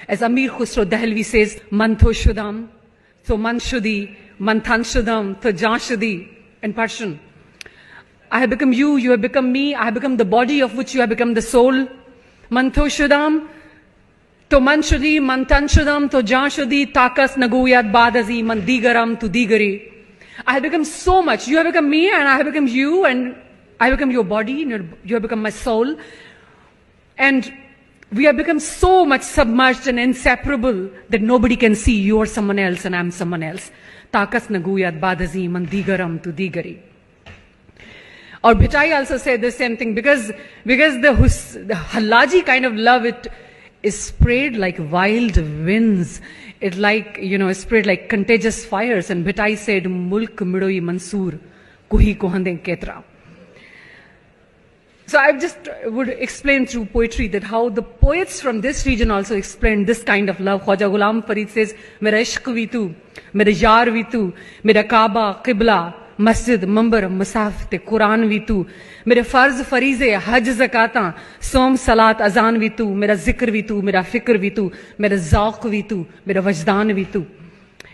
As Amir Khusro Dehlvi says, Mantho Shudam, to Manshudi, Manthan Shudam, to Janshudi, in Persian. I have become you, you have become me, I have become the body of which you have become the soul. Mantho Shudam, to Manshudi, Manthan Shudam, to Janshudi, Takas Naguyat Badazi, Mandigaram, to Digari. I have become so much. You have become me, and I have become you, and I have become your body, and you have become my soul. And we have become so much submerged and inseparable that nobody can see you are someone else and I'm someone else. Takas naguyat badazi mandigaram tu digari. Or Bhitai also said the same thing, because the Hallaji kind of love, it is sprayed like wild winds. It like, is sprayed like contagious fires. And Bhitai said, Mulk midoi Mansoor, kuhi kohande ketra. So I just would explain through poetry that how the poets from this region also explained this kind of love. Khwaja Ghulam Farid says, Mera ishq vi tu, mera yaar vi tu, mera Kaaba, Qibla, Masjid, Mambar, Musaf, te Quran vi tu, mere farz farize, Hajj zakata, Som, Salat, Azan vi tu, mera zikr vi tu, mera fikr vi tu, mera zauq vi tu, mera wajdan vi tu.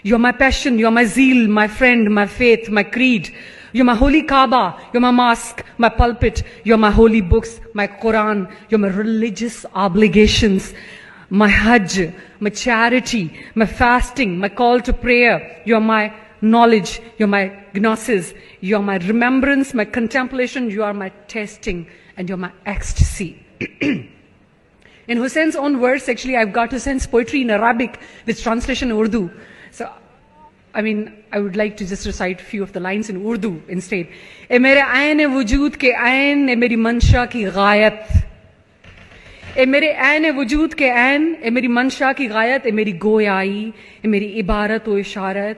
You are my passion, you are my zeal, my friend, my faith, my creed. You're my holy Kaaba, you're my mosque, my pulpit, you're my holy books, my Quran, you're my religious obligations, my Hajj, my charity, my fasting, my call to prayer. You're my knowledge, you're my gnosis, you're my remembrance, my contemplation, you are my testing, and you're my ecstasy. In Hussein's own words, actually, I've got Hussein's poetry in Arabic with translation in Urdu. So, I would like to just recite a few of the lines in Urdu instead. E mere ayn wujud ke ayn, e meri mansha ki ghayat. E mere ayn wujud ke ayn, e meri mansha ki ghayat, e meri goyai, e meri ibarat o isharat.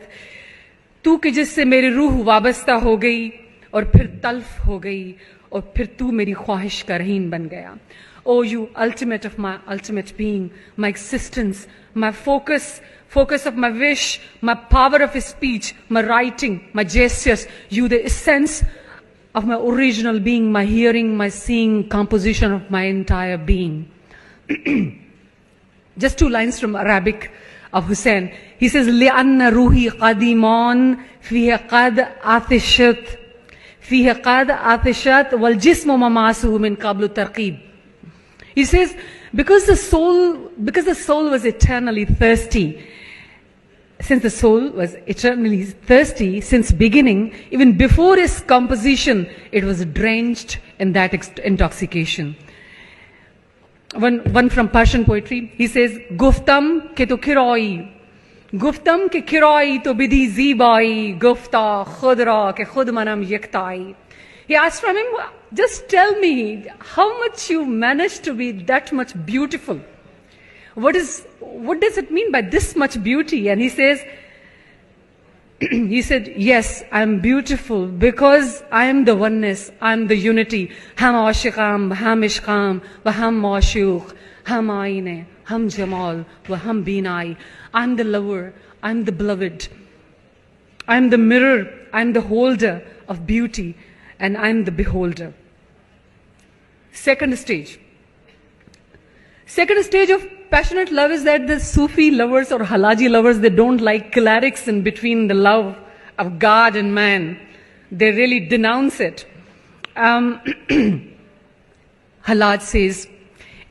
तू कि जिससे मेरी रूह वाबस्ता हो गई और फिर तल्फ हो गई और फिर तू मेरी ख्वाहिश का रहीन बन गया. Oh, you ultimate of my ultimate being, my existence, my focus of my wish, my power of speech, my writing, my gestures, you the essence of my original being, my hearing, my seeing, composition of my entire being. Just 2 lines from Arabic of Hussein. He says, لِأَنَّ رُوحِي قَدِيمٌ فِيهَا قَدْ عَطِشَتْ فِيهَا قَدْ عَطِشَتْ وَالْجِسْمُ مَمَاسُهُ مِنْ قَبْلُ تَرْقِيب. He says, because the soul was eternally thirsty, since the soul was eternally thirsty since beginning, even before his composition, it was drenched in that intoxication. One from Persian poetry, he says, Guftam ke to kiroi, Guftam ke kiroi to bidi zibai, Gufta khudra ke khud manam yektai. He asked from him, just tell me how much you managed to be that much beautiful. What does it mean by this much beauty? And he says, he said, yes, I'm beautiful because I am the oneness, I'm the unity. Ham ashiqam, ham ishqam, wa ham mashukh, ham aine, ham jamal, wa ham binai. I'm the lover, I'm the beloved. I'm the mirror, I'm the holder of beauty, and I'm the beholder. Second stage of passionate love is that the Sufi lovers or Hallaji lovers, they don't like clerics in between the love of God and man. They really denounce it. Hallaj says,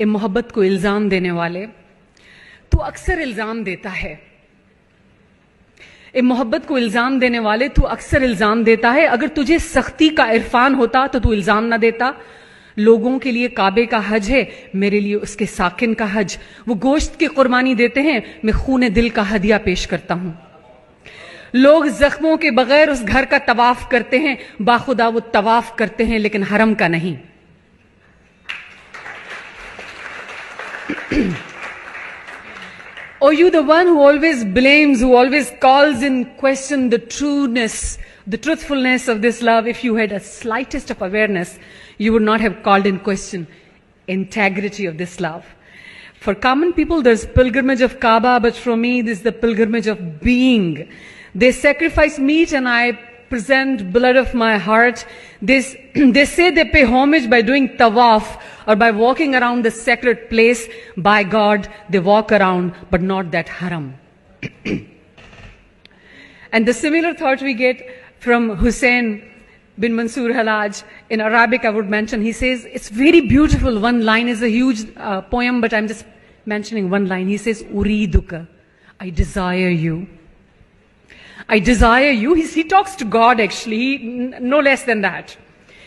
"ए मोहब्बत को इल्जाम देने वाले, तू अक्सर इल्जाम देता है. ए मोहब्बत को इल्जाम देने वाले, तू अक्सर इल्जाम देता है. अगर तुझे सख्ती का इरफान होता तो तू इल्जाम ना देता. लोगों के लिए काबे का हज है, मेरे लिए उसके साकिन का हज. वो गोश्त की कुर्बानी देते हैं, मैं खून दिल का हदिया पेश करता हूं. लोग जख्मों के बगैर उस घर का तवाफ करते हैं, बाखुदा वो तवाफ करते हैं लेकिन हरम का नहीं. Or you the one who always blames, who always calls in question the trueness, the truthfulness of this love. If you had a slightest of awareness, you would not have called in question integrity of this love. For common people, there's pilgrimage of Kaaba, but for me, this is the pilgrimage of being. They sacrifice meat and I present blood of my heart. They say they pay homage by doing tawaf or by walking around the sacred place. By God, they walk around, but not that haram. And the similar thought we get from Hussein bin Mansour Halaj. In Arabic, I would mention, he says, it's very beautiful. One line is a huge poem, but I'm just mentioning one line. He says, Uriduka, I desire you. I desire you. He talks to God, actually, no less than that.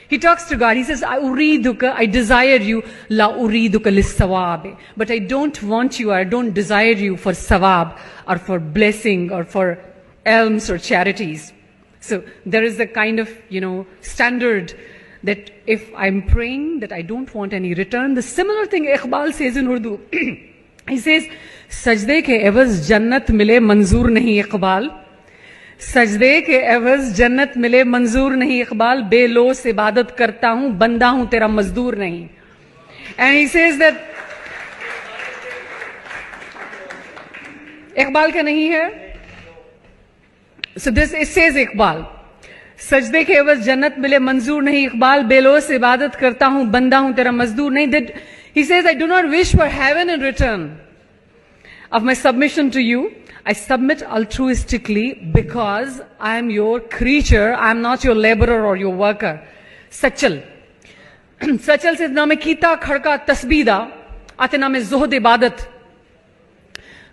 He talks to God. He says, Uriduka, I desire you. La uriduka lis-sawab. But I don't want you, I don't desire you for sawab, or for blessing, or for alms or charities. So there is a kind of, standard that if I'm praying that I don't want any return. The similar thing Iqbal says in Urdu. He says, Sajde ke evaz jannat mile manzoor nahi Iqbal. Sajde ke evaz jannat mile manzoor nahi Iqbal. Belos ibadat karta hu, banda hu tera mazdoor nahi. And he says that Iqbal ka nahi hai. So this, it says Iqbal. Sajde ke evaz jannat mile manzoor nahi Iqbal. Belos ibadat karta hu, banda hu tera mazdoor nahi. That he says, I do not wish for heaven in return of my submission to you. I submit altruistically because I am your creature. I am not your laborer or your worker. Sachal. Sachal says, na me kita khadka tasbida, ate na me zuhd ibadat.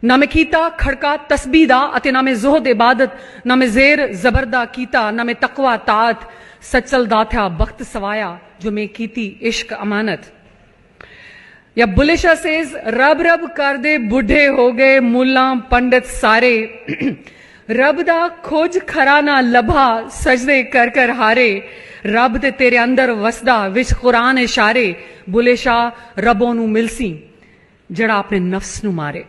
Na me kita khadka tasbida, ate na me zuhd ibadat. Na me zer zabarda kita, na me taqwa taat. Sachal datha bakht sawaya, jo me kiti ishq amanat. या बुलेशा says रब रब कर दे बुढ़े हो गए मुल्ला पंडित सारे रब दा खोज खरा ना लभा सजदे कर कर हारे रब ते तेरे अंदर वसदा विच कुरान इशारे बुलेशा रबों नू मिलसी जड़ा अपने नफ्स नू मारे